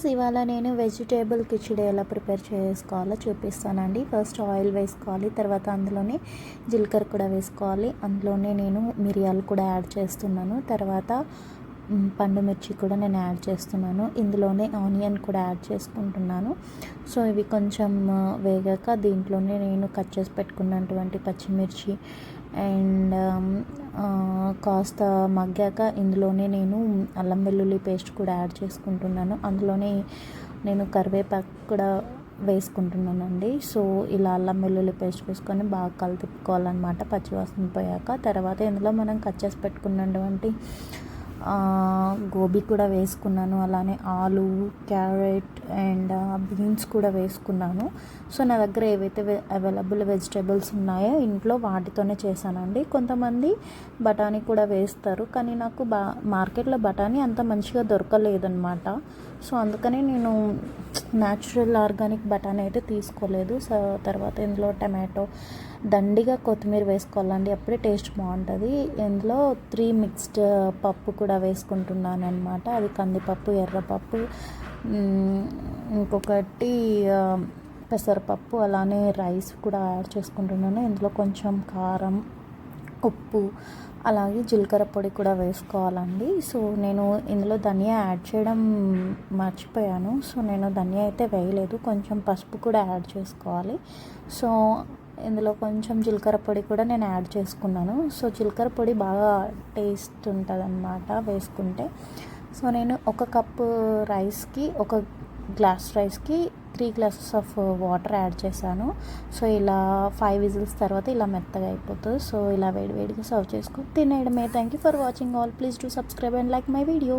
Viewers, ఇవాళ నేను vegetable khichdi ఎలా ప్రిపేర్ చేసుకోవాలో చూపిస్తానండి. ఫస్ట్ ఆయిల్ వేసుకోవాలి, తర్వాత అందులోనే జీలకర్ర కూడా వేసుకోవాలి. అందులోనే నేను మిరియాలు కూడా యాడ్ చేస్తున్నాను. తర్వాత పండు మిర్చి కూడా నేను యాడ్ చేస్తున్నాను. ఇందులోనే ఆనియన్ కూడా యాడ్ చేసుకుంటున్నాను. సో ఇవి కొంచెం వేగాక దీంట్లోనే నేను కట్ చేసి పెట్టుకున్నటువంటి పచ్చిమిర్చి అండ్ కాస్త మగ్గాక ఇందులోనే నేను అల్లం వెల్లుల్లి పేస్ట్ కూడా యాడ్ చేసుకుంటున్నాను. అందులోనే నేను కరివేపాకు కూడా వేసుకుంటున్నానండి. సో ఇలా అల్లం వెల్లుల్లి పేస్ట్ వేసుకొని బాగా కలుపుకోవాలన్నమాట పచ్చివాసన పోయాక. తర్వాత ఇందులో మనం కట్ చేసి పెట్టుకున్నటువంటి గోబీ కూడా వేసుకున్నాను. అలానే ఆలు, క్యారెట్ అండ్ బీన్స్ కూడా వేసుకున్నాను. సో నా దగ్గర ఏవైతే అవైలబుల్ వెజిటేబుల్స్ ఉన్నాయో ఇంట్లో వాటితోనే చేశానండి. కొంతమంది బఠానీ కూడా వేస్తారు, కానీ నాకు మార్కెట్లో బఠానీ అంత మంచిగా దొరకలేదన్నమాట. సో అందుకని నేను న్యాచురల్ ఆర్గానిక్ బఠానీ అయితే తీసుకోలేదు. సో తర్వాత ఇందులో టమాటో, దండిగా కొత్తిమీర వేసుకోవాలండి, అప్పుడే టేస్ట్ బాగుంటుంది. ఇందులో 3 మిక్స్డ్ పప్పు కూడా వేసుకుంటున్నాను అనమాట. అది కందిపప్పు, ఎర్రపప్పు, ఇంకొకటి పెసరపప్పు, అలానే రైస్ కూడా యాడ్ చేసుకుంటున్నాను. ఇందులో కొంచెం కారం, ఉప్పు, అలాగే జీలకర్ర పొడి కూడా వేసుకోవాలండి. సో నేను ఇందులో ధనియా యాడ్ చేయడం మర్చిపోయాను. సో నేను ధనియా అయితే వేయలేదు, కొంచెం పసుపు కూడా యాడ్ చేసుకోవాలి. సో ఇందులో కొంచెం జీలకర్ర పొడి కూడా నేను యాడ్ చేసుకున్నాను. సో జీలకర్ర పొడి బాగా టేస్ట్ ఉంటుంది అన్నమాట వేసుకుంటే. సో నేను 1 కప్పు రైస్కి, 1 గ్లాస్ రైస్కి 3 గ్లాసెస్ ఆఫ్ వాటర్ యాడ్ చేశాను. సో ఇలా 5 విజిల్స్ తర్వాత ఇలా మెత్తగా అయిపోతుంది. సో ఇలా వేడివేడిగా సర్వ్ చేసుకొని తినేయడమే. Thank you for watching all. Please do subscribe and like my video.